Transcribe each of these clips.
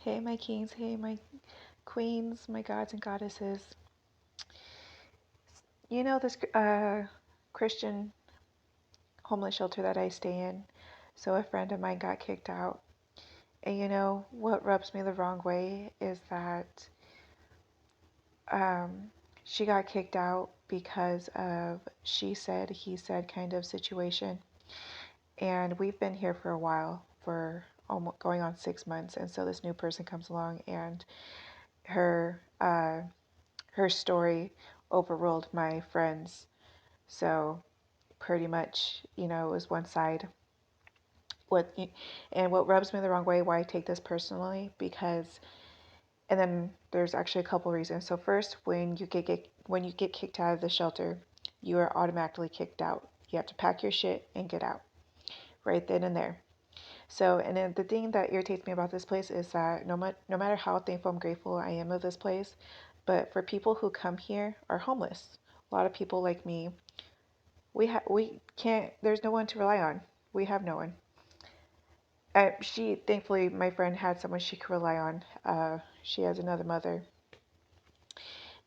Hey, my kings. Hey, my queens, my gods and goddesses. You know this Christian homeless shelter that I stay in? So a friend of mine got kicked out. And you know what rubs me the wrong way is that um, she got kicked out because of she said, he said kind of situation. And we've been here for a while, for almost going on 6 months. And so this new person comes along and her her story overruled my friend's. So pretty much, it was one side. What and what rubs me the wrong way, why I take this personally, because and then there's actually a couple reasons. So first, when you get kicked out of the shelter, you are automatically kicked out. You have to pack your shit and get out right then and there. So, and then the thing that irritates me about this place is that no matter how thankful and grateful I am of this place, but for people who come here are homeless. A lot of people like me, we can't. There's no one to rely on. We have no one. She thankfully, my friend had someone she could rely on. She has another mother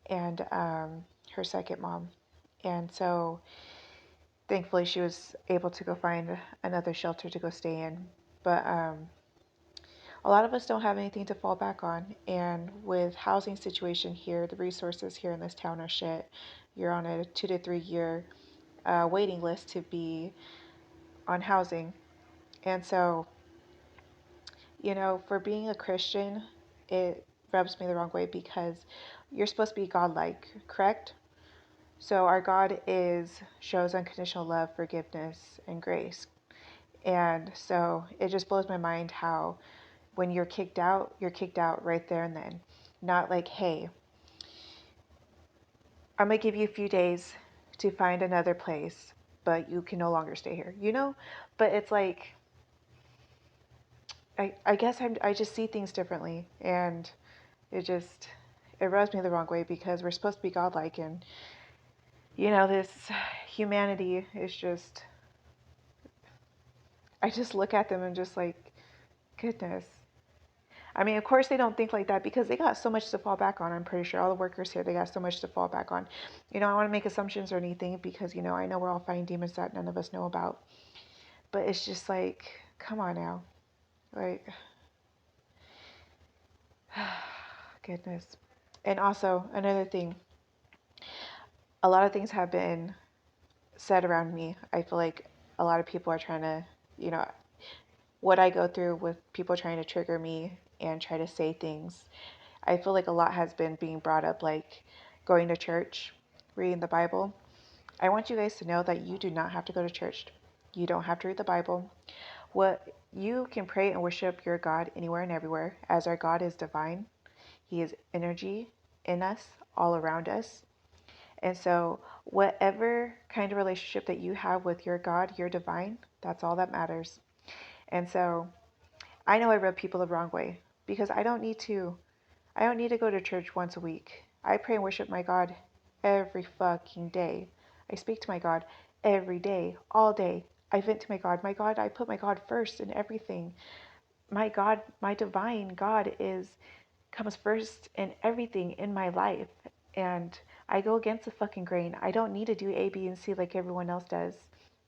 and her second mom, and so thankfully she was able to go find another shelter to go stay in. But a lot of us don't have anything to fall back on, and with housing situation here, the resources here in this town are shit. You're on a 2 to 3 year waiting list to be on housing, and so for being a Christian, it rubs me the wrong way because you're supposed to be godlike, correct? So our God shows unconditional love, forgiveness, and grace. And so it just blows my mind how when you're kicked out right there and then. Not like, hey, I'm gonna give you a few days to find another place, but you can no longer stay here, But it's like I guess I just see things differently, and it just it rubs me the wrong way because we're supposed to be godlike, and this humanity is just I just look at them and just like, goodness. I mean, of course they don't think like that because they got so much to fall back on. I'm pretty sure all the workers here, they got so much to fall back on. I don't want to make assumptions or anything because I know we're all fighting demons that none of us know about. But it's just like, come on now. Like, goodness. And also, another thing, a lot of things have been said around me. I feel like a lot of people are trying to, you know, what I go through with people trying to trigger me and try to say things. I feel like a lot has been being brought up, like going to church, reading the Bible. I want you guys to know that you do not have to go to church. You don't have to read the Bible. What you can pray and worship your God anywhere and everywhere, as our God is divine. He is energy in us, all around us. And so, whatever kind of relationship that you have with your God, your divine, that's all that matters. And so, I know I rub people the wrong way because I don't need to. I don't need to go to church once a week. I pray and worship my God every fucking day. I speak to my God every day, all day. I vent to my God. My God, I put my God first in everything. My God, my divine God comes first in everything in my life. And I go against the fucking grain. I don't need to do A, B, and C like everyone else does.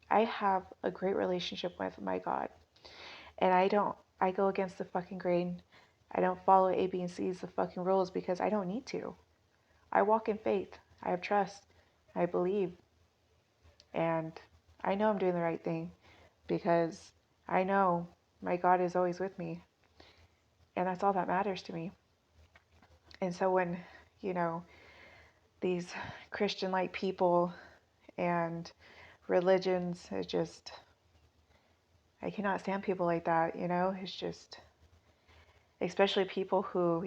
I have a great relationship with my God. And I go against the fucking grain. I don't follow A, B, and C's the fucking rules because I don't need to. I walk in faith. I have trust. I believe. And I know I'm doing the right thing because I know my God is always with me. And that's all that matters to me. And so when, you know, these Christian like people and religions, I cannot stand people like that, It's just, especially people who,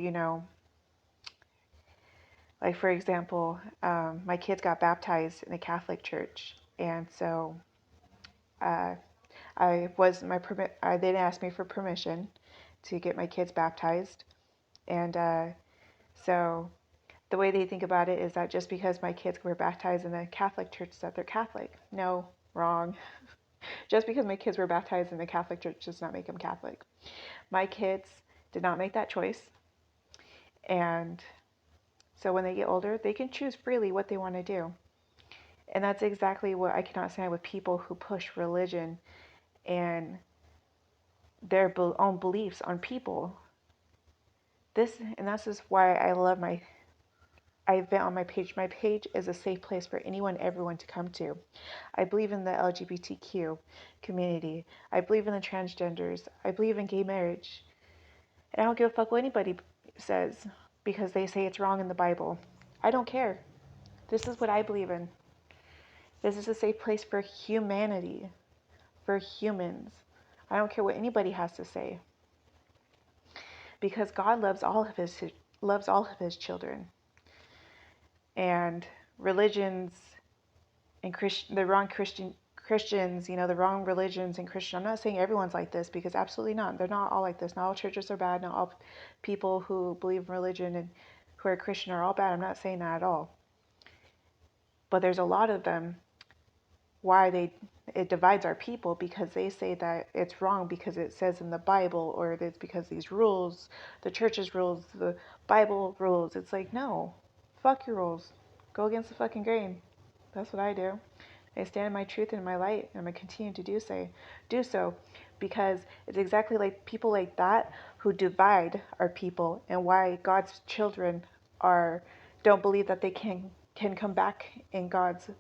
like for example, my kids got baptized in a Catholic church. And so uh, I was my permit. They didn't ask me for permission to get my kids baptized, and so the way they think about it is that just because my kids were baptized in a Catholic church, that they're Catholic. No, wrong. Just because my kids were baptized in the Catholic church does not make them Catholic. My kids did not make that choice. And so when they get older, they can choose freely what they want to do. And that's exactly what I cannot stand with people who push religion and their own beliefs on people. That's just why I love I vent on my page. My page is a safe place for anyone, everyone to come to. I believe in the LGBTQ community. I believe in the transgenders. I believe in gay marriage. And I don't give a fuck what anybody says because they say it's wrong in the Bible. I don't care. This is what I believe in. This is a safe place for humanity, for humans. I don't care what anybody has to say because God loves all of his children. And religions and the wrong Christians, the wrong religions and Christian. I'm not saying everyone's like this because absolutely not. They're not all like this. Not all churches are bad. Not all people who believe in religion and who are Christian are all bad. I'm not saying that at all. But there's a lot of them it divides our people because they say that it's wrong because it says in the Bible, or it's because these rules, the church's rules, the Bible rules. It's like, no, fuck your rules. Go against the fucking grain. That's what I do. I stand in my truth and in my light, and I'm gonna continue to do so because it's exactly like people like that who divide our people, and why God's children don't believe that they can come back in God's,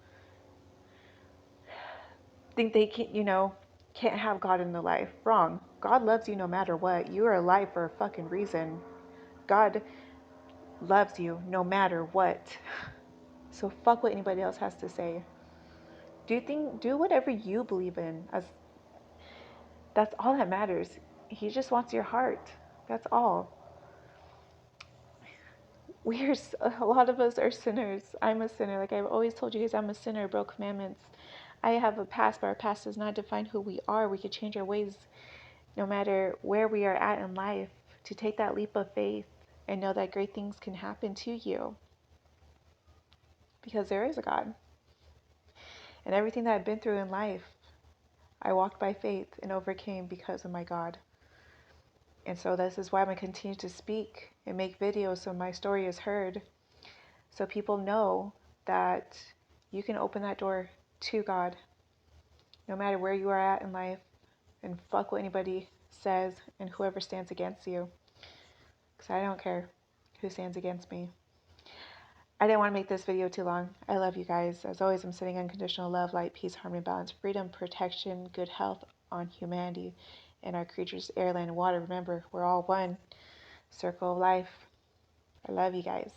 think they can't have God in their life. Wrong. God loves you no matter what. You are alive for a fucking reason. God loves you no matter what. So fuck what anybody else has to say. Do whatever you believe in. That's all that matters. He just wants your heart. That's all. A lot of us are sinners. I'm a sinner. Like I've always told you guys, I'm a sinner, broke commandments. I have a past, but our past does not define who we are. We could change our ways no matter where we are at in life, to take that leap of faith and know that great things can happen to you because there is a God. And everything that I've been through in life, I walked by faith and overcame because of my God. And so this is why I'm going to continue to speak and make videos so my story is heard, so people know that you can open that door to God no matter where you are at in life, and fuck what anybody says and whoever stands against you, because I don't care who stands against me. I didn't want to make this video too long. I love you guys. As always, I'm sending unconditional love, light, peace, harmony, balance, freedom, protection, good health on humanity and our creatures, air, land, and water. Remember, we're all one. Circle of life. I love you guys.